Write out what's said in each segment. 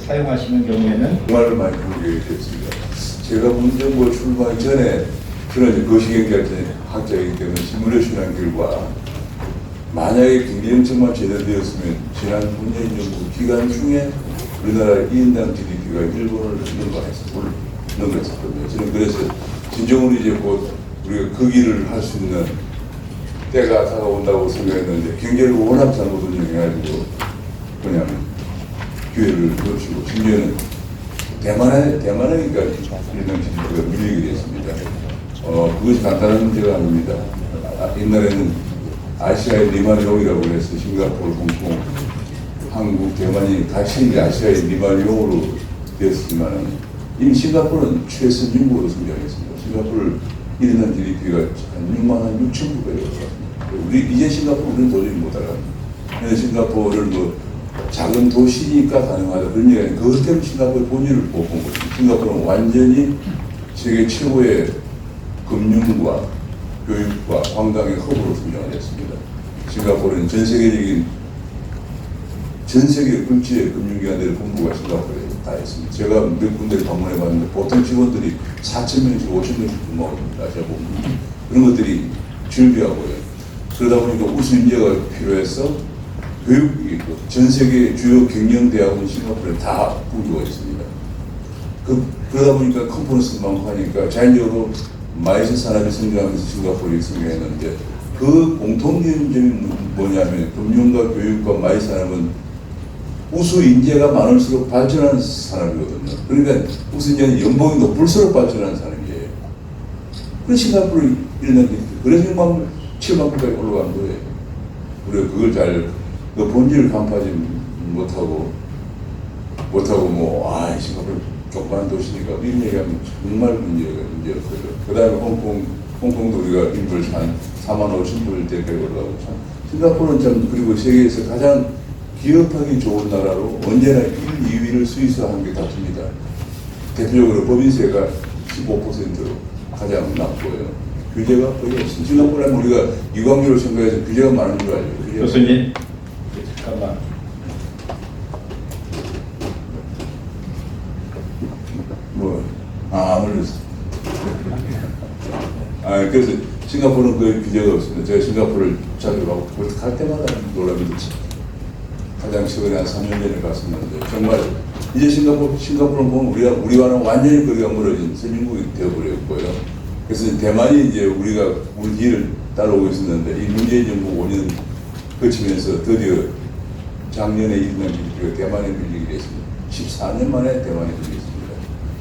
사용하시는 경우에는 정말로 많이 공격이 됐습니다. 제가 문정부 출마하기 전에 저는 이제 거시경제학자이기 때문에 시뮬레이션한 결과 만약에 경제정책만 제대로 되었으면 지난 문재인 정부 기간 중에 우리나라 2인당 GDP가 일본을 넘어갔었거든요. 저는 그래서 진정으로 이제 곧 우리가 그 길을 할 수 있는 때가 다가온다고 생각했는데 경제를 워낙 잘못 운영해가지고 그냥 기회를 놓치고 심지어는 대만하니까 1인당 GDP가 밀리게 됐습니다. 그것이 간단한 문제가 아닙니다. 옛날에는 아시아의 리만용이라고 해서 싱가포르, 홍콩, 한국, 대만이 같이 이제 아시아의 리만용으로 되었지만 이미 싱가포르는 최선진국으로 성장했습니다. 싱가포르 1인당 GDP가 한 6만 6천 배였거든요. 이제 싱가포르 우리는 도저히 못 알아갑니다. 그래서 싱가포르를 뭐 작은 도시니까 가능하다 그런 얘기가 아니라 그것 때문에 싱가포르의 본질을 못 본 거죠. 싱가포르는 완전히 세계 최고의 금융과 교육과 관광의 허브로 성장했습니다. 싱가포르는 전 세계 국제 금융기관들의 본부가 싱가포르에 다 있습니다. 제가 몇 군데를 방문해 봤는데 보통 직원들이 4,000명씩 5,000명씩 근무합니다. 제가 보면 그런 것들이 즐비하고요. 그러다 보니까 우수 인재가 필요해서 교육이 전 세계 주요 경영대학원 싱가포르에 다 분부가 있습니다. 그러다 보니까 컨퍼런스도 많고 하니까 자연적으로 마이스 산업이 성장하면서 싱가포르가 성장했는데 그 공통점이 뭐냐면 금융과 교육과 마이스 산업은 우수 인재가 많을수록 발전하는 산업이거든요. 그러니까 우수 인재는 연봉이 높을수록 발전하는 산업이에요. 그래서 싱가포르 1년 그래서 6만 7만 불까지 올라간 거예요. 우리가 그걸 잘 그 본질을 간파하지 못하고 뭐 싱가포르 조그만 도시니까 이런 얘기하면 정말 문제였거든요. 그 다음에 홍콩도 우리가 인구를 한 4만 5천 불 대까지 올라가고 참 싱가포르는 참 그리고 세계에서 가장 기업하기 좋은 나라로 언제나 1, 2위를 스위스와 게 다툽니다. 대표적으로 법인세가 15%로 가장 낮고요. 규제가 거의 없습니다. 싱가포르는 우리가 이광주로 생각해서 규제가 많은 줄 알죠. 교수님 잠깐만. 그래서 싱가포르는 그 규제가 없습니다. 제가 싱가포르를 자주 가고 갈 때마다 놀랍니다. 가장 최근에 한 3년 전에 갔었는데 정말 이제 싱가포르는 보면 우리와는 완전히 거리가 멀어진 선진국이 되어버렸고요. 그래서 대만이 이제 우리 길을 따라오고 있었는데 이 문재인 정부 5년 거치면서 드디어 작년에 1년 GDP가 대만에 밀리게 됐습니다. 14년 만에 대만에 밀렸습니다.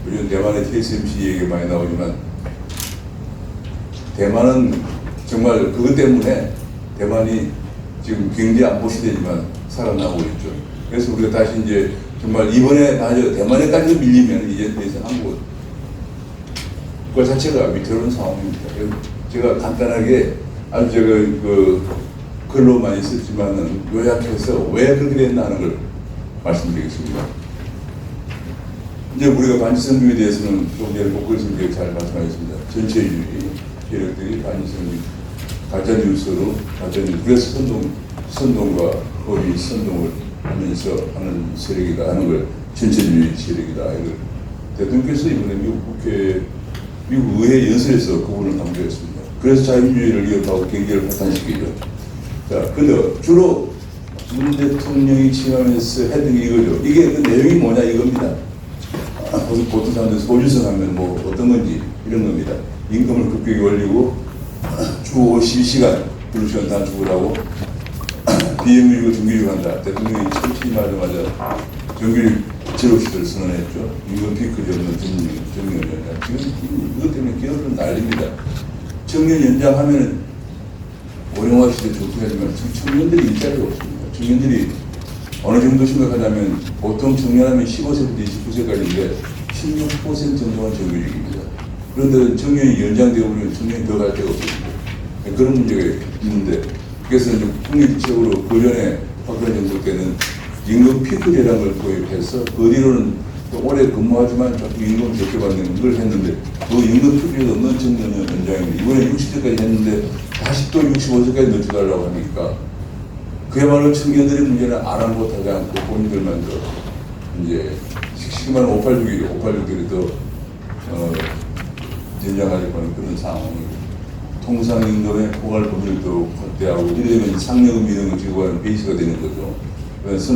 요즘 대만의 TSMC 얘기가 많이 나오지만 대만은 정말 그것 때문에 대만이 지금 경제 안보 시대지만 살아나고 있죠. 그래서 우리가 다시 이제 정말 이번에 대만에까지 밀리면 이제 더 이상 한국 국가 자체가 위태로운 상황입니다. 제가 간단하게 아주 제가 글로 많이 썼지만은 요약해서 왜 그렇게 됐나 하는 걸 말씀드리겠습니다. 이제 우리가 반지성주의에 대해서는 좀 전에 목걸이님께 잘 말씀하셨습니다. 전체주의 세력들이 반지성주의 가짜뉴스로 그래서 선동과 거의 선동을 하면서 하는 세력이다 하는 걸 전체주의 세력이다. 이걸 대통령께서 이번에 미국 의회 연설에서 그분을 강조했습니다. 그래서 자유주의를 위협하고 경제를 파탄시키죠. 자, 근데 주로 문 대통령이 취임하면서 했던 게 이거죠. 이게 그 내용이 뭐냐 이겁니다. 보통 사람들 소주성 하면 뭐 어떤 건지 이런 겁니다. 임금을 급격히 올리고 주 52시간 근로시간 단축을 하고 비정규직을 정규직을 한다. 대통령이 처음 취임하자마자 정규직 제로시를 선언했죠. 임금 피크 전면 정년 연장. 지금 이것 때문에 기업은 난립니다. 정년 연장하면은 고령화 시대 좋긴 하지만 청년들이 일자리가 없습니다. 청년들이 어느 정도 심각하냐면 보통 청년하면 15세부터 29세까지인데 16% 정도가 정규직입니다. 그런데 청년이 연장되어 버리면 청년이 더 갈 데가 없습니다. 그런 문제가 있는데 그래서 이제 국립적으로 그 전에 박근혜 정부 때는 임금 피크제라는 걸 도입해서 그 뒤로는 또 오래 근무하지만 자꾸 임금 적게 받는 걸 했는데 그 임금 피크제도 없는 청년 연장인데 이번에 60세까지 했는데 다시 또 65세까지 늦춰달라고 하니까 그야말로 청년들의 문제는 아랑곳하지 않고 본인들만 이제 시키면 586들이 더 전쟁하려고 하는 그런 상황이고, 통상임금의 포괄 범위도 확대하고 이러면 상여금 이런 거 지급하는 베이스가 되는 거죠. 그래서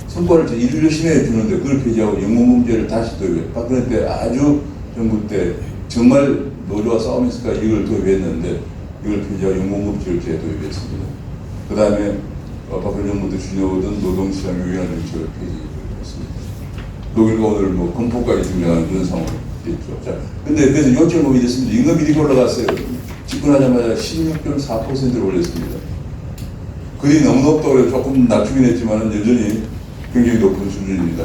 성과를 일을 열심히 해주는데 그걸 폐지하고 영문문제를 다시 도입해. 박근혜 때 아주 정부 때 정말 노조와 싸우면서 이걸 도입했는데 이걸 폐지하고 영문문제를 재도입했습니다. 그 다음에 박근혜 정부 때 주려오던 노동시장 유연한 정책을 폐지했습니다. 그러니까 오늘 뭐 건포까지 증명하는 그런 상황이 됐죠. 자, 근데 그래서 0.5이 됐습니다. 임금이 이렇게 올라갔어요. 집권하자마자 16.4%를 올렸습니다. 그게 너무 높다고 해서 조금 낮추긴 했지만 여전히 굉장히 높은 수준입니다.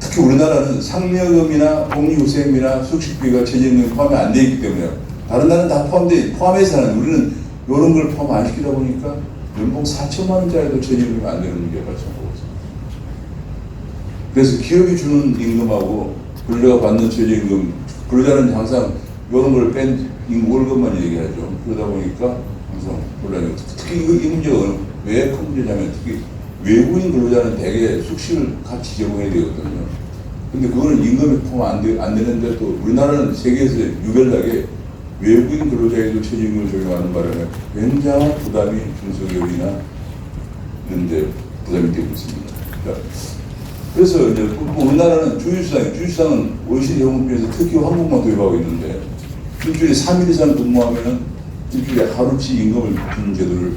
특히 우리나라는 상여금이나 복리후생비나 숙식비가 최저임금에 포함이 안 돼 있기 때문에 다른 나라는 다 포함해서 하는, 우리는 이런 걸 포함 안 시키다 보니까 연봉 4천만 원짜리도 최저임금이 안 되는 문제가 발생하고 있습니다. 그래서 기업이 주는 임금하고 근로자가 받는 최저임금, 근로자는 항상 이런 걸 뺀 월급만 얘기하죠. 그러다 보니까 항상 곤란해요. 특히 이 문제가 왜 큰 문제냐면 특히 외국인 근로자는 대개 숙식을 같이 제공해야 되거든요. 근데 그거는 임금에 포함 안 되는데 또 우리나라는 세계에서 유별나게 외국인 근로자에도 최저임금을 적용하는 바람에 굉장한 부담이 중소기업이나 이런 데 부담이 되고 있습니다. 그래서 이제 우리나라는 주휴수당은 OECD 형평에서 특히 한국만 도입하고 있는데 일주일에 3일 이상 근무하면은 일주일에 하루치 임금을 주는 제도를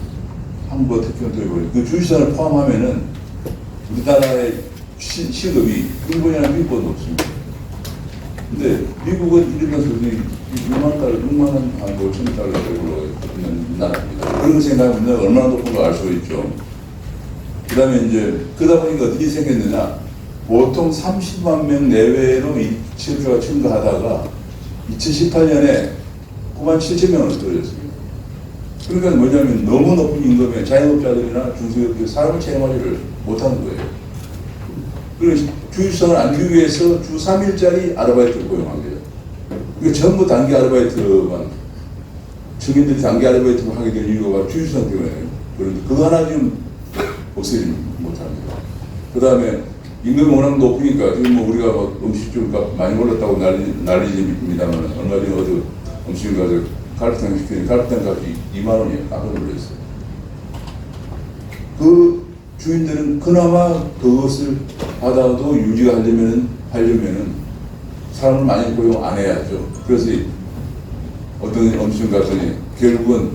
한국과 특히 도입을, 그 주휴수당을 포함하면은 우리나라의 시급이 일본이나 미국보다 높습니다. 근데 미국은 1인당 소득이 6만 원, 한 5천 달러 정도 있는 나라입니다. 그런 거 생각하면 얼마나 높은 걸 알 수가 있죠. 그 다음에 이제, 그러다 보니까 어떻게 생겼느냐. 보통 30만 명 내외로 이 취업자가 증가하다가 2018년에 9만 7천 명으로 떨어졌습니다. 그러니까 뭐냐면 너무 높은 임금에 자영업자들이나 중소기업들이 사람을 채용하지를 못하는 거예요. 그래서 주휴수당을 안 주기 위해서 주 3일짜리 아르바이트를 고용한 거예요. 이게 전부 단기 아르바이트만, 청년들이 단기 아르바이트를 하게 된 이유가 주휴수당 때문에. 그런데 그거 하나 지금 없애지 못합니다. 그 다음에 임금이 워낙 높으니까 지금 뭐 우리가 막 음식값 많이 올랐다고 난리집니다만 얼마 전에 어디 음식을 가서 갈비탕 시키니 갈비탕 값이 2만 원이에요. 깜짝 놀랐어요. 그 주인들은 그나마 그것을 받아도 유지가 하려면은 사람을 많이 고용 안 해야죠. 그래서 어떤 음식 갔더니 결국은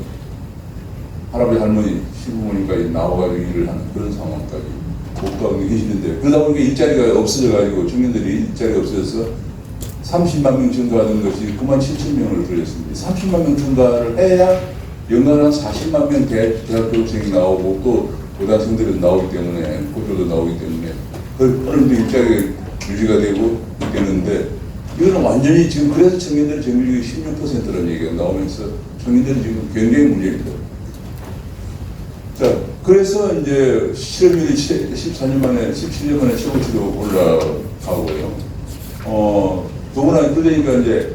할아버지 할머니 시부모님까지 나와가지고 일을 하는 그런 상황까지 목도하고 계시는데, 그러다 보니까 일자리가 없어져가지고 청년들이 일자리가 없어져서 30만 명 증가하는 것이 9만 7천 명을 돌렸습니다. 30만 명 증가를 해야 연간 한 40만 명 대학 졸업생이 나오고 또 고등학생들이 나오기 때문에, 고졸도 나오기 때문에 어느 정도 일자리가 유지가 되고 되는데, 이거는 완전히 지금 그래서 청년들 정규직이 16%라는 얘기가 나오면서 청년들이 지금 굉장히 문제입니다. 자, 그래서 이제 실업률이 17년 만에 최고치로 올라가고요. 더구나 그러니까 이제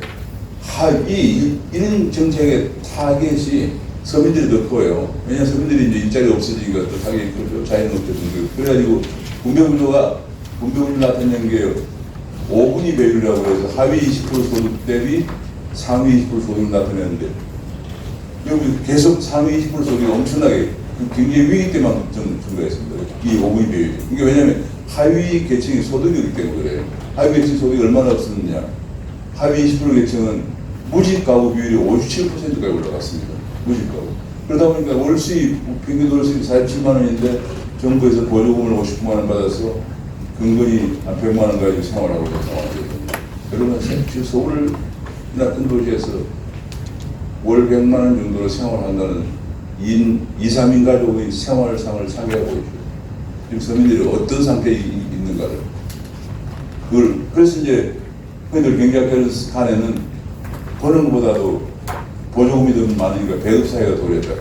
이런 정책의 타겟이 서민들이 더 커요. 왜냐하면 서민들이 이제 일자리 없어지니까 또 타겟이 크죠. 자영업자분들. 그래가지고 분배구조 나타낸 게 5분위 배율이라고 해서 하위 20% 소득 대비 상위 20% 소득을 나타내는데, 여기 계속 상위 20% 소득이 엄청나게 굉장히 위기 때만 증가했습니다. 이 5분위 배율이. 이게 왜냐하면 하위 계층이 소득이 없기 때문에 그래요. 하위 계층 소득이 얼마나 없었느냐. 하위 20% 계층은 무직 가구 비율이 57%까지 올라갔습니다. 무직 가구. 그러다 보니까 월 수입, 평균 월 수입이 47만 원인데 정부에서 보조금을 59만 원 받아서 근근히 한 100만 원 가지고 생활하고 있는 상황이거든요. 여러분, 지금 서울이나 큰 도시에서 월 100만 원 정도로 생활한다는 2, 3인 가족의 생활상을 상회하고 있죠. 지금 서민들이 어떤 상태에 있는가를. 그래서 이제 흔히들 경제학회에서 간에는 버는 것보다도 보조금이 더 많으니까 배급사회가 도래했다.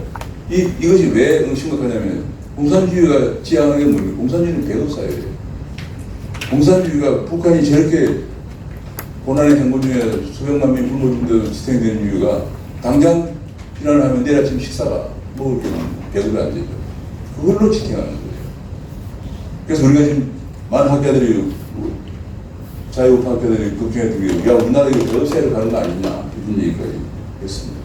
이것이 왜 심각하냐면, 공산주의가 지향하는 게 뭡니까? 공산주의는 배급사회예요. 공산주의가 북한이 저렇게 고난의 경고 중에 수백만 명이 굶어 죽는데도 지탱되는 이유가, 당장 비난을 하면 내일 아침 식사가 뭐 배급이 안 되죠. 그걸로 지탱하는 거예요. 그래서 우리가 지금 많은 학자들이, 자유우파 학자들이 걱정했던 게, 야, 우리나라 이거 러시아로 가는 거 아니냐, 이런 얘기까지 했습니다.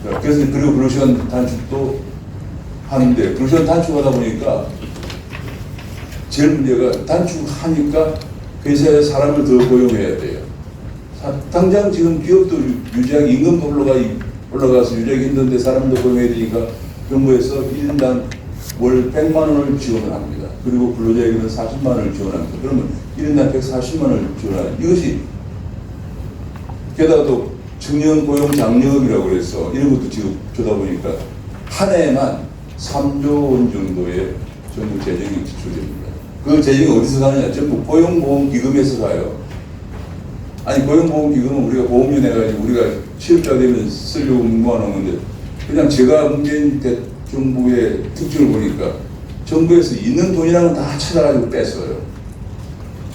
자, 그래서, 그리고 근로시간 단축도 하는데, 근로시간 단축하다 보니까, 제일 문제가 단축하니까 회사에 사람을 더 고용해야 돼요. 당장 지금 기업도 유지하기, 임금도 올라가서 유지하기 힘든데 사람도 고용해야 되니까 정부에서 1인당 월 100만 원을 지원을 합니다. 그리고 근로자에게는 40만 원을 지원합니다. 그러면 1인당 140만 원을 지원합니다. 이것이 게다가 또 청년 고용 장려금이라고 그래서 이런 것도 지금 주다 보니까 한 해에만 3조 원 정도의 정부 재정이 지출됩니다. 그 재정이 어디서 가느냐? 전부 고용보험기금에서 가요. 아니, 고용보험기금은 우리가 보험료 내가지고 우리가 취업자 되면 쓰려고 모아놓은 건데, 그냥 제가 문재인 정부의 특징을 보니까 정부에서 있는 돈이랑은 다 찾아가지고 뺐어요.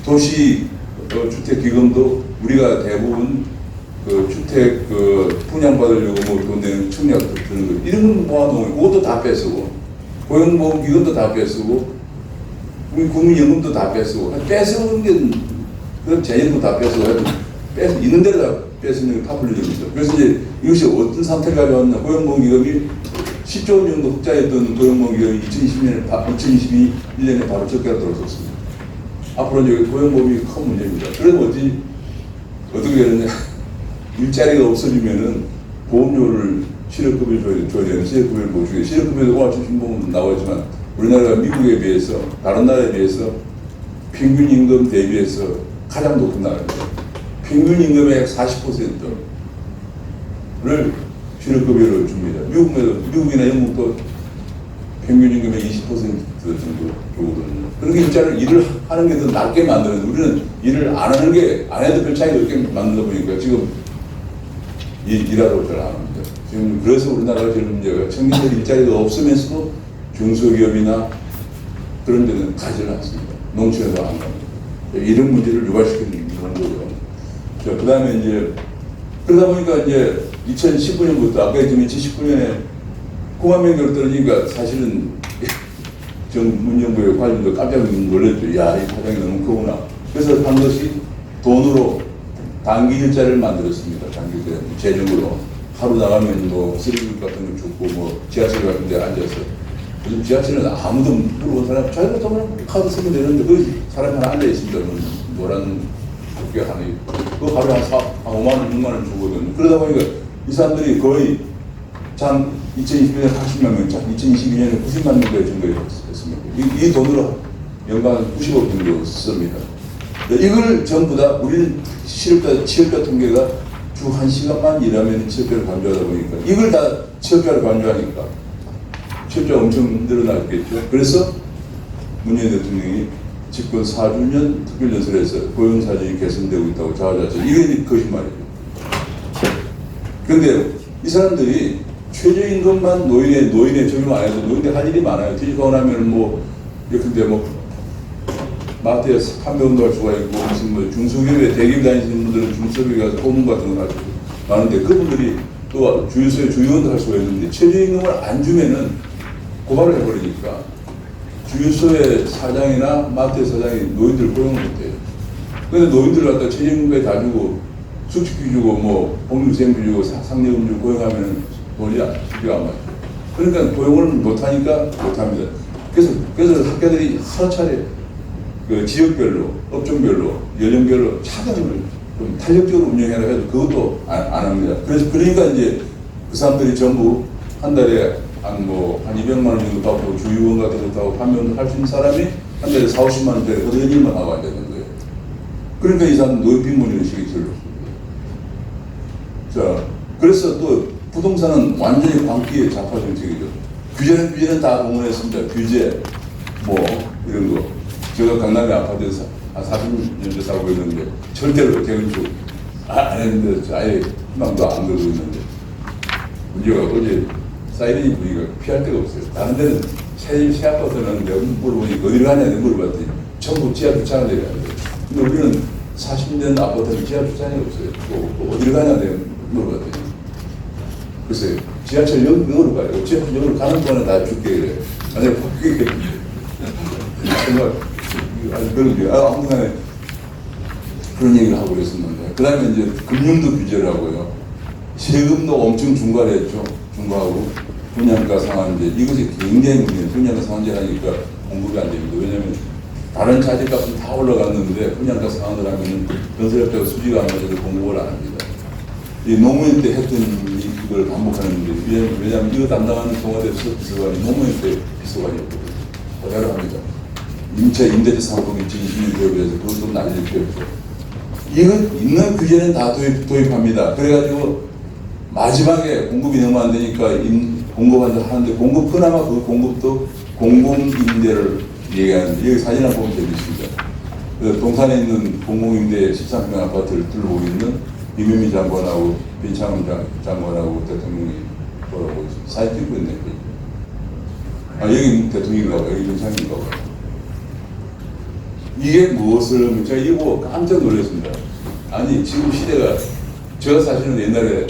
도시 주택기금도 우리가 대부분 그 주택 분양받으려고 뭐 돈 내는 청약 드는 거 이런 거 모아놓은 그것도 다 뺏쓰고, 고용보험기금도 다 뺏쓰고, 우리 국민연금도 다 뺏쓰고, 뺏어오는 게 그럼 재정도 다 뺏어고 있는 대로 다 뺏는 게 파퓰리즘이죠. 그래서 이제 이것이 어떤 상태를 가져왔나? 고용보험기금이 10조 원 정도 흑자였던 고용보험기금이 2021년에 바로 적자가 들어섰습니다. 앞으로 이제 고용보험이 큰 문제입니다. 그래서 어떻게 되느냐? 일자리가 없어지면은 보험료를 실업급여를 줘야 되는 실업급여를 못 주게. 실업급여도 오늘 신봉은 나오지만 우리나라가 미국에 비해서 다른 나라에 비해서 평균 임금 대비해서 가장 높은 나라입니다. 평균 임금의 40%를 실업급여를 줍니다. 미국이나 영국도 평균 임금의 20% 정도 주거든요. 그렇게 일을 하는 게 더 낮게 만드는, 우리는 일을 안 하는 게, 안 해도 별 차이가 없게 만들다 보니까 지금 일하러 잘 안 합니다. 지금 그래서 우리나라가 제일 문제가 청년들 일자리가 없으면서도 중소기업이나 그런 데는 가지를 않습니다. 농촌에도 안 갑니다. 이런 문제를 유발시키는 거고요. 그 다음에 이제, 그러다 보니까 이제 2019년부터, 아까 했지만 2019년에 9만 명 결 떨어지니까 사실은 문정부의 관료도 깜짝 놀랐죠. 야, 이 파장이 너무 크구나. 그래서 한 것이 돈으로 단기 일자리를 만들었습니다. 단기 일자리. 재정으로. 하루 나가면 뭐 쓰레기 같은 거 줍고 뭐 지하철 같은 데 앉아서. 요즘 지하철은 아무도 물어본 사람, 자기가 돈 카드 쓰면 되는데 그 사람이 하나 앉아있습니다. 노란 국회 하나 있고. 그거 하루에 한 5만 원, 6만 원 주거든요. 그러다 보니까 이 사람들이 거의 2021년에 80만 명, 2022년에 90만 명까지 증가했습니다. 이 돈으로 연간 90억 정도 씁니다. 이걸 전부 다 우리는 취업자 통계가 주 1시간만 일하면 취업자를 간주하다 보니까 이걸 다 취업자를 간주하니까 취업자가 엄청 늘어났겠죠. 그래서 문재인 대통령이 집권 4주년 특별연설에서 고용사정이 개선되고 있다고 자화자찬. 이게 거짓말이죠. 그런데 이 사람들이 최저임금만 노인에 적용 안 해도 노인에 할 일이 많아요. 퇴직하고 나면 뭐, 근데 뭐, 마트에 판매운동 할 수가 있고, 무슨 뭐 중소기업에 대기업 다니시는 분들은 중소기업에 가서 고문 같은 걸 하시고 많은데 그분들이 또 주유소에 주유원도 할 수가 있는데 최저임금을 안 주면은 고발을 해버리니까 주유소의 사장이나 마트의 사장이 노인들 고용을 못해요. 근데 노인들 갖다 최저임금까지 다 주고 숙식비 주고 뭐 복리후생비 주고 상여금 주고 고용하면은 돈이 비가 안 맞죠. 그러니까 고용을 못하니까 못합니다. 그래서 학교들이 하루 차례 그 지역별로, 업종별로, 연령별로 차등을 좀 탄력적으로 운영해라 해도 그것도 안 합니다. 그러니까 이제 그 사람들이 전부 한 달에 한 200만 원 정도 받고 주유원 같은 것도 하고 판매원도 할 수 있는 사람이 한 달에 40~50만 원짜리 그런 일만 하고 앉아 있는 거예요. 그러니까 이 사람 노인빈곤 인식이 제일 높습니다. 자, 그래서 또 부동산은 완전히 광기의 좌파 정책이죠. 규제는 다 동원했습니다. 규제, 뭐, 이런 거. 제가 강남의 아파트에서 한 40년째 살고 있는데, 절대로 재건축 안 했는데, 아예 희망도 안 걸고 있는데, 문제가 어제 사이렌이 분위기가 피할 데가 없어요. 다른 데는 새 아파트는 내가 물어보니 어디를 가냐, 내가 물어봤더니, 전부 지하 주차장을 내려야 돼요. 근데 우리는 40년 아파트는 지하 주차장이 없어요. 또 어디를 가냐, 내가 물어봤더니. 글쎄요, 지하철역으로 가요. 지하철역으로 가는 동안에 다 죽게 그래요. 만약에 그게 정말 아주 그런 게, 아무튼간에 그런 얘기를 하고 그랬었는데, 그 다음에 이제 금융도 규제를 하고요. 세금도 엄청 중과했죠. 중과하고 분양가 상한제, 이것이 굉장히 문제예요. 분양가 상한제라니까 공급이 안 됩니다. 왜냐하면 다른 자재값은 다 올라갔는데 분양가 상한을 하면은 건설업자가 수지가 안 맞아서 공급을 안 합니다. 이 노무현 때 했던 이걸 반복하는데, 왜냐하면 이거 담당하는 청와대 비서관이 노무현 때 비서관이었거든요. 그대로 합니다. 임대차 상품 2020년 도입해서 그것도 난리를 피웠죠. 이거 있는 규제는 다 도입합니다. 그래가지고 마지막에 공급이 너무 안 되니까 공급한다 하는데, 그나마 그 공급도 공공임대를 얘기하는데, 여기 사진 한번 보면 재밌습니다. 그 동산에 있는 공공임대 13평 아파트를 둘러보고 있는 이명희 장관하고 변창흠 장관하고 대통령이 돌아보고 있습니다. 사진 찍고 있네. 여기 대통령인가 봐요. 여기 변창흠인가 봐요. 이게 무엇을, 제가 이거 보고 깜짝 놀랐습니다. 아니, 지금 시대가, 제가 사실은 옛날에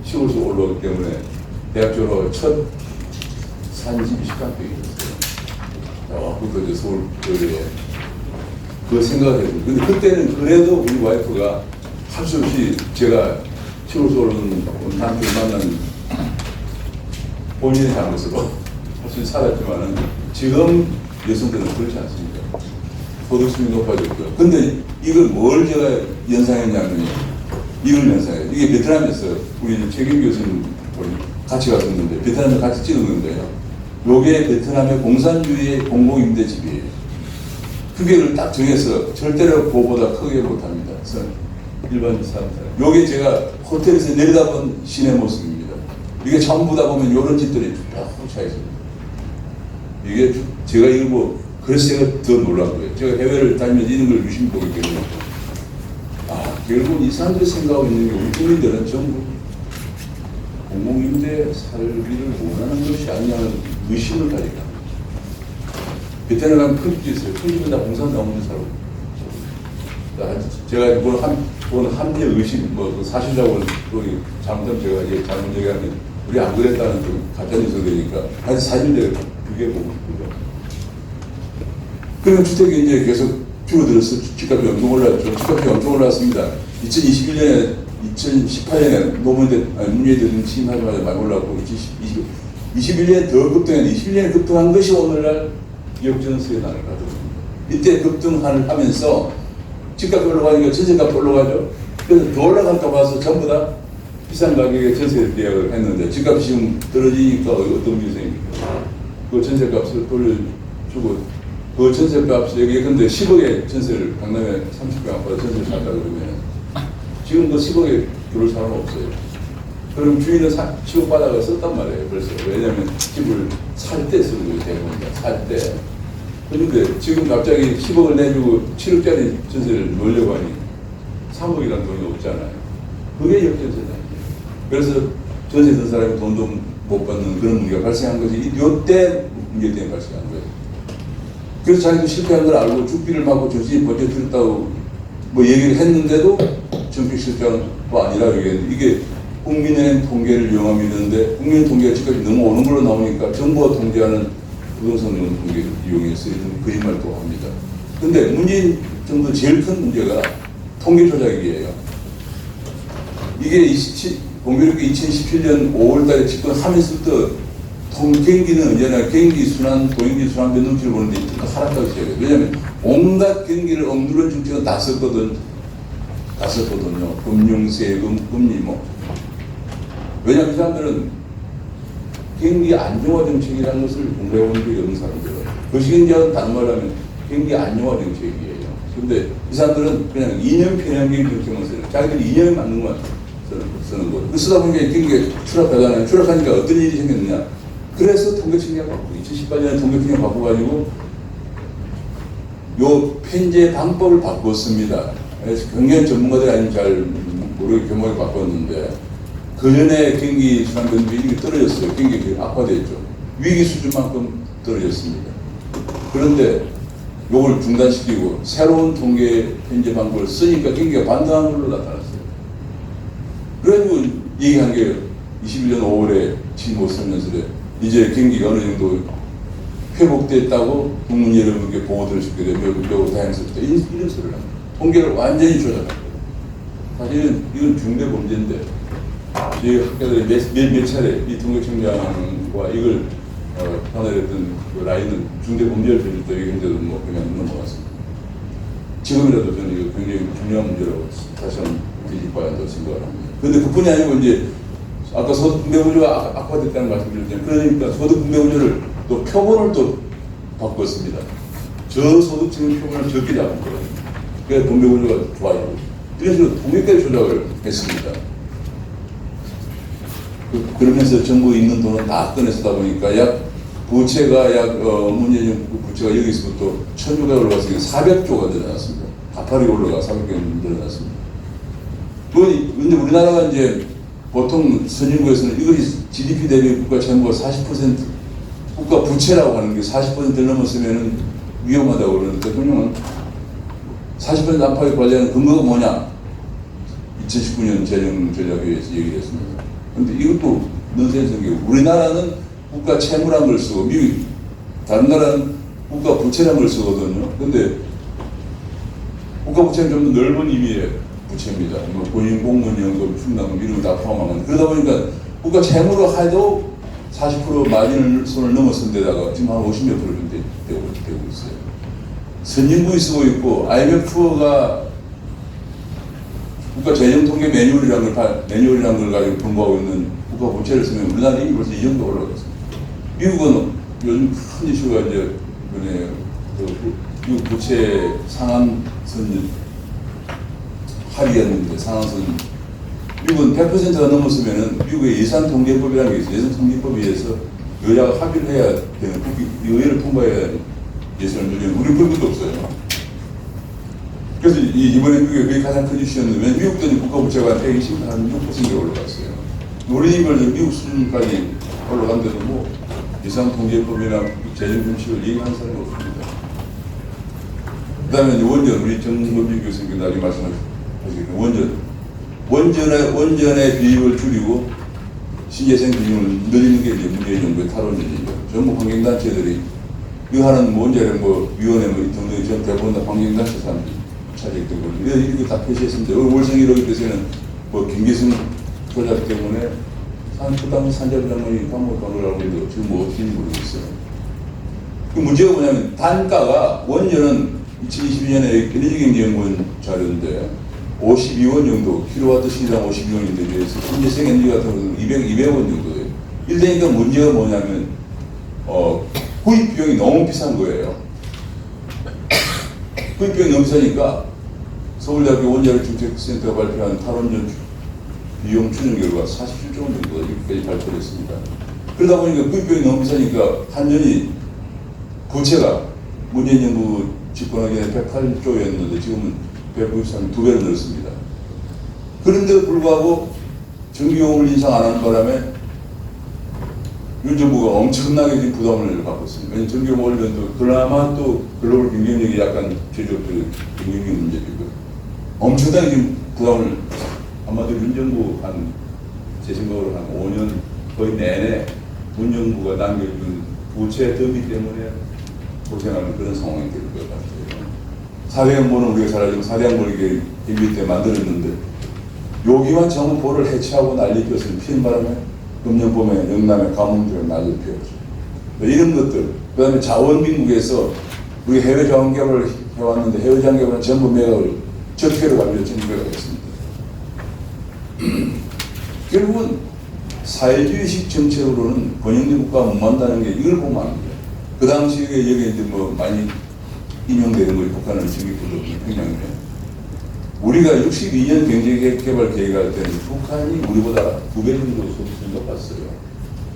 시골에서 올라오기 때문에 대학 졸업 첫 산집이 식당병이었어요. 그것도 이제 서울에 그 생각을 했는데, 근데 그때는 그래도 우리 와이프가 할 수 없이 제가 시골에서 올라오는 남편을 만나는 본인의 잘못으로 할 수 있게 살았지만은, 지금 여성들은 그렇지 않습니다. 소득수준이 높아졌고요. 근데 이걸 뭘 제가 연상했냐면요. 이걸 연상해요. 이게 베트남에서 우리 최경 교수님 같이 갔었는데, 베트남에 같이 찍었는데요. 요게 베트남의 공산주의의 공공임대집이에요. 크기를 딱 정해서 절대로 그거보다 크게 못합니다. 일반 사람들. 요게 제가 호텔에서 내려다본 시내 모습입니다. 이게 전부 다 보면 요런 집들이 쫙 꽂혀 있습니다. 이게 제가 이거 뭐, 그래서 제가 더 놀란 거예요. 제가 해외를 다니면서 이런 걸 유심히 보기 때문에, 결국 이 사람들이 생각하고 있는 게, 우리 국민들은 전부 공공임대 살기를 원하는 것이 아니냐는 의심을 가지고 합니다. 베트남 가면 큰 집이 있어요. 큰 집은 다 공산 나오는 사람. 제가 그건 합리의 의심, 사실이라고 잘못하면 제가 잘못 얘기하면, 우리 안 그랬다는 좀 가짜뉴스가 되니까, 아직 사실대로 그게 보고 싶고요. 그러면 주택이 이제 계속 줄어들었어. 집값이 엄청 올랐죠. 집값이 엄청 올랐습니다. 2018년에 문재인 대통령 취임하자마자 많이 올랐고, 21년에 더 급등했는데, 21년에 급등한 것이 오늘날 역전세에 나를 가져옵니다. 이때 급등을 하면서 집값이 올라가니까 전세값이 올라가죠. 그래서 더 올라갈까 봐서 전부 다 비싼 가격에 전세 계약을 했는데, 집값이 지금 떨어지니까 어떤 일이 생깁니까? 그 전세값을 돌려주고, 그 전세값, 여기 근데 10억에 전세를, 강남에 30평 아파트 전세를 산다 그러면, 지금 그 10억에 들어올 사람은 없어요. 그럼 주인은 10억 받아가 썼단 말이에요, 벌써. 왜냐면 집을 살 때 쓰는 거예요, 대부분. 살 때. 그런데 지금 갑자기 10억을 내주고 7억짜리 전세를 놓으려고 하니 3억이라는 돈이 없잖아요. 그게 역전세잖아요. 그래서 전세 든 사람이 돈도 못 받는 그런 문제가 발생한 거지. 이때 문제 때문에 발생한 거예요. 그래서 자기도 실패한 걸 알고 죽비를 맞고 정신이 번쩍 들었다고 얘기를 했는데도 정책실장도 아니라 얘기했는데, 이게 국민의 통계를 이용하는데, 국민의 통계가 지금까지 너무 오는 걸로 나오니까 정부가 통제하는 부동산 통계를 이용해서 이런 거짓말도 합니다. 근데 문재인 정부 제일 큰 문제가 통계 조작이에요. 이게 공교롭게 2017년 5월달에 집권하면서부터 경기는 언제나 경기 순환, 도행기 순환 변동치를 보는데 하락하기 시작해요. 왜냐하면 온갖 경기를 억누른 정책은 다 썼거든요. 금융, 세금, 금리 왜냐하면 이 사람들은 경기 안정화 정책이라는 것을 공부해본 적이 없는 사람들은, 거시경제학은 다른 말로 하면 경기 안정화 정책이에요. 그런데 이 사람들은 그냥 이념 편향적인 정책만 써요. 자기들이 이념에 맞는 것만 쓰는 거예요. 그 쓰다 보니까 경기가 추락하잖아요. 추락하니까 어떤 일이 생겼느냐. 그래서 통계청량 바꾸고, 2018년에 통계청량 바꿔가지고 요 편제 방법을 바꿨습니다. 그래서 경영 전문가들이 아니면 잘 모르게 교목에 바꿨는데, 그 전에 경기 순환 변동이 떨어졌어요. 경기 악화됐죠. 위기 수준만큼 떨어졌습니다. 그런데 요걸 중단시키고 새로운 통계 편제 방법을 쓰니까 경기가 반등한 걸로 나타났어요. 그래가지고 얘기한 게 21년 5월에 지금 못 설명서에 이제 경기가 어느 정도 회복됐다고 국민 여러분께 보고드릴 수 있게 되면 매우 다행스럽다. 이런 소리를 합니다. 통계를 완전히 조작합니다. 사실은 이건 중대 범죄인데 저희 학교들이 몇 차례 이 통계청장과 이걸 판단했던 그 라인은 중대 범죄를 저질렀다 얘기했는데도 뭐 그냥 넘어갔습니다. 지금이라도 저는 이거 굉장히 중요한 문제라고 다시 한번 뒤집어야 한다고 생각을 합니다. 그런데 그뿐이 아니고 이제 아까 소득분배구조가 악화됐다는 말씀드렸잖아요. 그러니까 소득분배구조를 또 표본을 또 바꿨습니다. 저소득층의 표본을 적게 잡은 거예요. 그래서 분배구조가 좋아지고 그래서 통계까지 조작을 했습니다. 그러면서 정부에 있는 돈은 다 꺼내서다 보니까 부채가 문재인 부채가 여기서부터 1,600억 올라갔으니까 400조가 늘어났습니다. 가파르게 올라가 400조 늘어났습니다. 그런데 우리나라가 이제 보통 선진국에서는 이것이 GDP 대비 국가 채무가 40% 국가 부채라고 하는 게 40%를 넘었으면 위험하다고 그러는 대통령은 40% 안팎에 관리하는 근거가 뭐냐? 2019년 재정 전략회의에서 얘기를 했습니다. 그런데 이것도 넌센스인 게 우리나라는 국가 채무란 걸 쓰고 다른 나라는 국가 부채란 걸 쓰거든요. 그런데 국가 부채는 좀 더 넓은 의미의 부채입니다. 뭐 본인 공무원 연금, 충당금 이런 거 다 포함하면 그러다 보니까 국가 채무로 해도 40% 마진을 손을 넘었은 데다가 지금 한 50몇 프로 정도 되고 있어요. 선진국이 쓰고 있고 IMF가 국가 재정 통계 매뉴얼이라는 걸 가지고 공부하고 있는 국가 부채를 쓰면 우리나라 이미 벌써 이 정도 올라갔습니다. 미국은 요즘 큰 이슈가 이제 미국 부채 상한선 합의였는데 상한선 미국은 100%가 넘었으면은 미국의 예산통계법이라는 게 있어요. 예산통계법에 의해서 여야가 합의를 해야 되는 의회를 통과해야 예산을 늘리는 우리 그런 것도 없어요. 그래서 이번에 미국의 가장 큰 이슈였는데 미국도 국가 부채가 한 120%에 올라갔어요. 우리 이걸 미국 수준까지 올라간데도 뭐 예산통계법이나 재정 준칙을 얘기하는 사람이 없습니다. 그 다음에 원전, 우리 정범진 교수님께 나중에 말씀하시겠는데 원전의 비율을 줄이고 신재생 비율을 늘리는 게 이제 문재인 정부의 탈원전이죠. 전부 환경단체들이 이거 하는 원자력 위원회 등등이 전 대부분 다 환경단체 사람들이 차지했고 이거 다 표시했습니다. 월성 1호기 때에는 김기승 조작 때문에 그 당시 산자부 장관이 감옥에 가느라고 했는데 지금 어떻게 모르겠어요. 그 문제가 뭐냐면 단가가 원전은 2022년에 에너지경제연구원 자료인데 52원 정도, 킬로와트 시당 52원인데 비해서 신재생 에너지 같은 경우는 200원 정도예요. 이러니까 문제가 뭐냐면 구입 비용이 너무 비싼 거예요. 구입 비용이 너무 비싸니까 서울대학교 원자력 정책센터가 발표한 탈원전 비용 추정 결과 47조 원 정도 여기까지 발표했습니다. 그러다 보니까 구입 비용이 너무 비싸니까 한전이 부채가 문재인 정부 집권하기 전에 108조였는데 지금은 193, 2배로 늘었습니다. 그런데도 불구하고 전기요금을 인상 안 하는 바람에 윤 정부가 엄청나게 지금 부담을 받고 있습니다. 왜냐하면 전기요금 올리면 또 그나마 또 글로벌 경쟁력이 약간 제조업들 경쟁력 문제이고 엄청나게 지금 부담을 아마도 윤 정부 제 생각으로 한 5년 거의 내내 문 정부가 남겨준 부채 더비 때문에 고생하는 그런 상황이 될 것 같아요. 4대 양보는 우리가 잘 알지만 4대 양보를 임기 때 만들었는데 여기만 전부 볼을 해체하고 난리 피웠으면 피는 바람에 금년봄에 영남에 가뭄 난리 피웠죠. 이런 것들, 그 다음에 자원민국에서 우리 해외 자원개발을 해왔는데 해외 자원개발은 전부 매각을 적폐로 관리를 전부 매각했습니다. 결국은 사회주의식 정책으로는 번영된 국가가 못 만다는 게 이걸 보면 안 돼요. 그 당시에 여기 이제 많이 인용되는 거예요. 북한은 전기구조 평양에. 우리가 62년 경제개발 계획을 할 때는 북한이 우리보다 2배 정도 소득을 높았어요.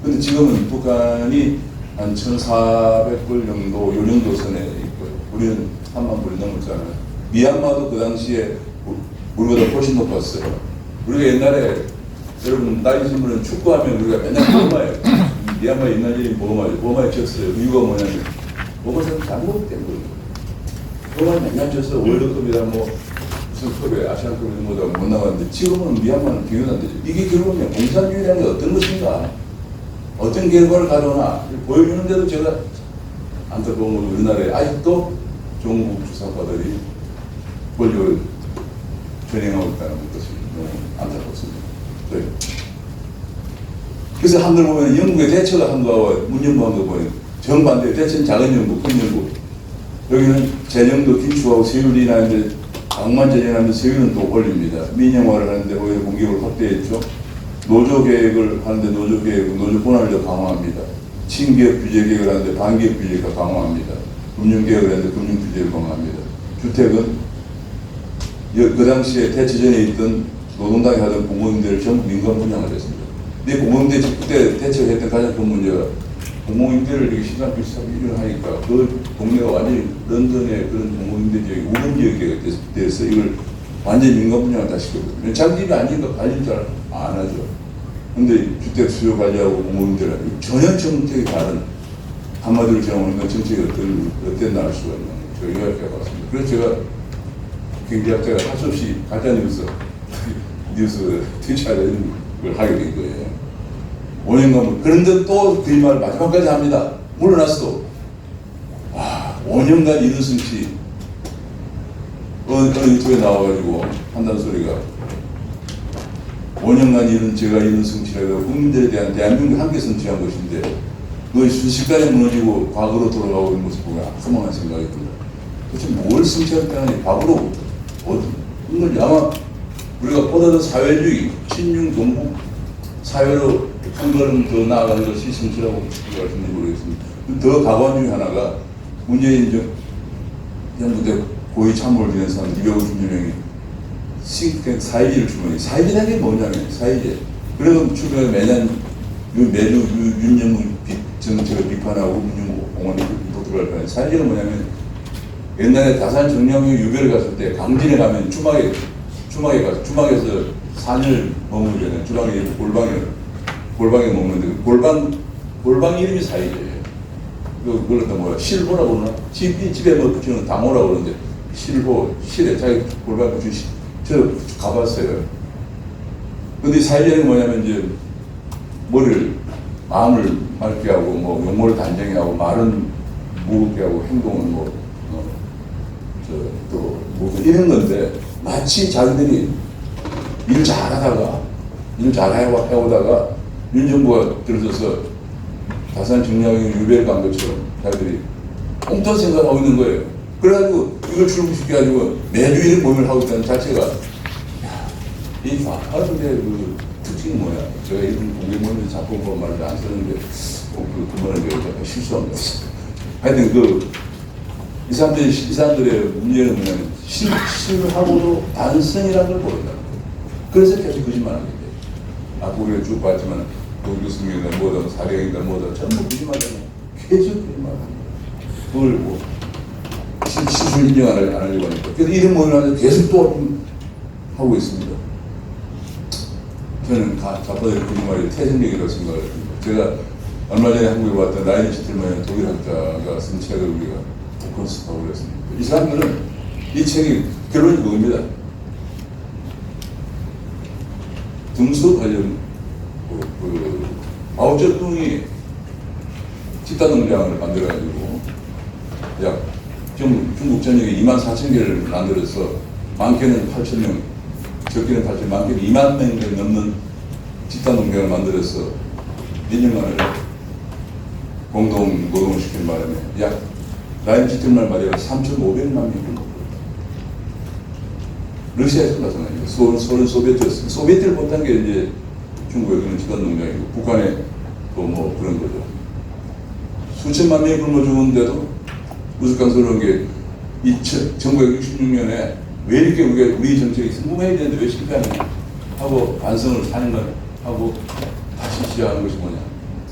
근데 지금은 북한이 한 1,400불 정도, 요 정도 선에 있고요. 우리는 3만 불이 넘었잖아요. 미얀마도 그 당시에 우리보다 훨씬 높았어요. 우리가 옛날에, 여러분, 나이신 분은 축구하면 우리가 맨날 보마예요. 미얀마 옛날에 보마에 쳤어요. 이유가 뭐냐면, 보마에서 잘못 된 거예요. 보마에 맨날 쳤어. 월드컵이다, 무슨 컵에 아시안컵 이런 거다 못 나갔는데, 지금은 미얀마는 비교도 안 되죠. 이게 결국은 공산주의라는 게 어떤 것인가? 어떤 결과를 가져오나 보여주는데도 제가 안타까운 건 우리나라에 아직도 종국 주사파들이 권력을 전행하고 있다는 것이 너무 안타깝습니다. 네. 그래서 한글 보면 영국의 대처가 한 거와 문정부 한 거 보면 정반대. 대처는 작은 영국, 큰 영국. 여기는 재정도 긴축하고 세율이 나는데 강만 재정하면 세율은 또 올립니다. 민영화를 하는데 오히려 공격을 확대했죠. 노조 계획을 하는데 노조 계획, 노조 권한을 더 강화합니다. 친기업 규제 계획을 하는데 반기업 규제가 강화합니다. 금융 계획을 하는데 금융 규제를 강화합니다. 주택은 그 당시에 대처 전에 있던 노동당이 하던 공공임대를 전부 민간 분양을 했습니다. 근데 공공임대 그때 대처했던 가장 큰 문제가 공공임대를 이렇게 시장 비슷하게 하니까 그 동네가 완전히 런던의 그런 공공임대 지역이 우분 지역이 돼서 이걸 완전히 민간 분양을 다 시켰거든요. 자기 집이 아니니까 관리 잘 안 하죠. 근데 주택 수요 관리하고 공공임대를 전혀 정책이 다른, 한마디로 제가 그 정책이 어땠나 알 수가 있는 거예요. 저희가 이렇게 봤습니다. 그래서 제가 경제학자가 할 수 없이 가짜뉴스 트위치하는 걸 하게 된 거예요. 5년간, 그런데 또 그 말 마지막까지 합니다. 물러났어도. 와, 5년간 이런 승치. 어느 유튜브에 나와가지고 한다는 소리가 5년간 이런 제가 이런 승치라고 국민들에 대한 대한민국 한계 승치한 것인데 그 순식간에 무너지고 과거로 돌아가고 있는 모습 보면 허망한 생각이 듭니다. 도대체 뭘 승치했다니 과거로 이건 아마 우리가 보다 더 사회주의, 친중 동북 사회로 한 걸음 더 나아가는 것이 승치라고 생각할 수 있는지 모르겠습니다. 더 가관 중에 하나가 문재인 정부 때 고위 참모를 지낸 사람 250명이 싱크탱크 사회지를 출범해. 사회지라는 게 뭐냐면 사회지. 그래서 출범에 매주 윤영무 정책을 비판하고 윤영무 공원에 리포트를 할 거예요. 사회지는 뭐냐면 옛날에 다산 정량유 유배를 갔을 때 강진에 가면 주막에 가서 주막에서 4년 머물잖아요. 주방에 골방에 머무는데 골방 이름이 사회지예요. 그걸 또 뭐야 실호라고 그러나 집에 뭐 붙이는 당호라고 그러는데 실호 실에 자기 골방 붙이 저 가봤어요. 근데 사회자는 뭐냐면 이제 마음을 맑게 하고 뭐 용모를 단정히 하고 말은 무겁게 하고 행동은 뭐 이런 건데 마치 자기들이 일 잘하다가 일 잘 해오다가 윤 정부가 들어서서 다산 정량의 유배를 간 것처럼 자기들이 엉뚱한 생각을 하고 있는 거예요. 그래가지고 이걸 출범시켜가지고 매주 이런 모임을 하고 있다는 자체가 이 파파르의 그 특징이 뭐야? 제가 이런 공개 모임에서 자꾸 뭐 말을 안 쓰는데 그 말을 내가 약간 실수한 거 같아요. 하여튼 이 사람들의 문제는 뭐냐면 실하고도 단성이라는 걸 모른다는 거예요. 그래서 계속 거짓말하는 거예요. 우리가 쭉 봤지만 교수님이나 뭐다 사령이나 뭐다 전부 거짓말하잖아요. 계속 거짓말하는 거예요. 그걸 뭐 실수를 인정 안 하려고 하니까. 그래서 이런 모임을 하는데 계속 또 하고 있습니다. 저는 자빠질 거짓말이 태생적이라고 생각을 합니다. 제가 얼마 전에 한국에 왔던 라인 시틀만의 독일 학자가 쓴 책을 우리가 복권스하고 그랬습니다. 이 사람들은 이 책이 결론이 그겁니다. 등수 관련 마오쩌둥이 집단 농장을 만들어가지고 약 중국 전역에 24,000개를 만들어서 많게는 8,000명, 적게는 8,000명, 많게는 2만 명을 넘는 집단 농장을 만들어서 몇 년간을 공동 노동을 시킨 바람에 약 라인 시틀만 말이야 3,500만 명을 먹고 러시아에서 나타나니까 소련 소비에트를 못한 게 이제 중국의 그런 집단 농장이고 북한에 또 뭐 그런 거죠. 수천만 명이 굶어 죽었는데도 우스꽝스러운 게 1966년에 왜 이렇게 우리 정책이 성공해야 되는데 왜 실패하냐 하고 반성을 4년간 하고 다시 시작하는 것이 뭐냐.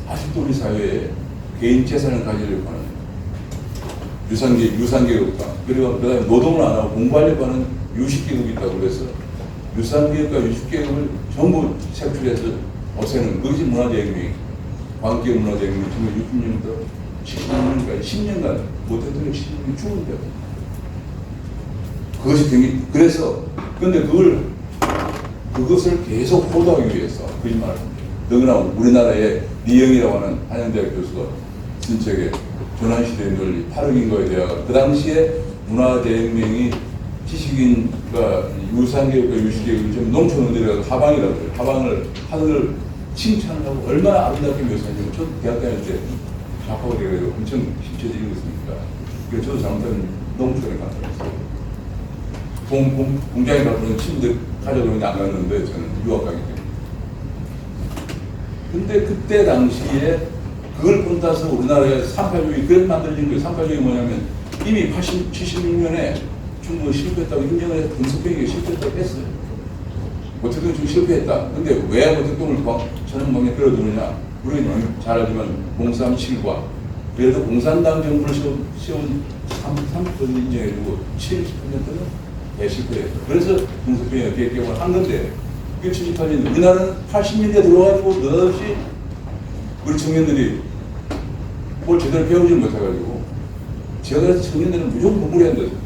아직도 우리 사회에 개인 재산을 가지려고 하는 유산계급과 그리고 그다음에 노동을 안 하고 공부하려고 하는 유식계급이 있다고 그래서 유산계급과 유식계급을 전부 색출해서 없애는 그것이 문화대혁명이 광기업 문화대혁명이 1960년부터 10년까지 10년간 못했던 게 10년이 죽은데 그것이 되게 그래서 근데 그것을 계속 호도하기 위해서 거짓말을 합니다. 너무나 우리나라의 리영이라고 하는 한양대학 교수가 쓴 책에 조난시대의 논리, 8억인과의 대화가 그 당시에 문화대혁명이 지식인과 유산계급과 유식계급이 좀 농촌으로 내려가서 하방이라고 해요. 하늘을 칭찬하고 얼마나 아름답게 묘사하냐면 저도 대학 다닐 때 좌파가 되어가지고 엄청 힘쳐져 읽었으니까 그래서 저도 잘못하면 농촌에 갔어요. 공장에 가서는 친구들 가져오는데 안 갔는데 저는 유학 가기 때문에. 근데 그때 당시에 그걸 본따서 우리나라의 3.8조기 그래서 만들어진 거예요. 3.8조기 뭐냐면 이미 76년에 중국은 실패했다고 인정을 해서 등석병이 실패했다고 했어요. 어쨌든 지금 실패했다. 근데 왜 어쨌든을 천연방에 끌어들느냐? 우리는 잘 알지만 037과 그래도 공산당 정부를 세운 30% 인정해주고 70%는 대실패했다. 그래서 등석병이 개혁을 한 건데 그게 78년 우리나라는 80년대 들어가지고 느닷없이 우리 청년들이 뭘 제대로 배우지 못해가지고 제가 청년들은 무조건 공부를 해야 된다.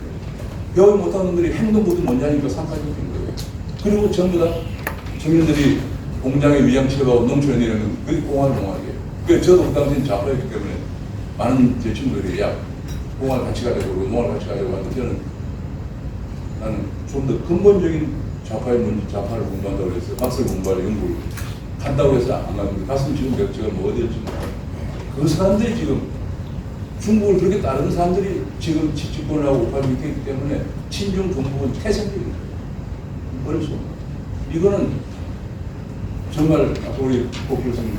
배우지 못하는 놈들이 행동부터 먼저 하니까 상까지 된 거예요. 그리고 전부 다 청년들이 공장에 위장치료하고 농촌에 내려면 그게 공학이에요. 그래서 저도 그 당시엔 좌파였기 때문에 많은 제 친구들이 야 공학 같이 가자고 그러고 농학 같이 가자고 하는데 나는 좀 더 근본적인 좌파의 문제, 좌파를 공부한다고 해서 박사를 공부하려 연구를 간다고 해서 안 갔는데 갔으면 지금 제가 뭐 어디 될지 몰라요. 그 사람들이 지금 중국을 그렇게 따르는 사람들이 지금 집권을 하고 우파를 있기 때문에 친중 종북은 태생적인 거예요. 어쩔 수 없는 이거는 정말 앞으로 우리 복불성이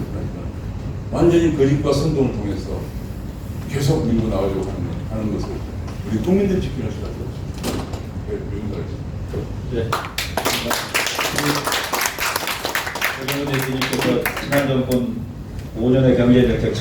완전히 거짓과 선동을 통해서 계속 밀고 나가려고 하는 것을 우리 국민들이 지키는 수밖에 없습니다. 네. 최경호 대표님께서 지난 정권 5년의 경제정책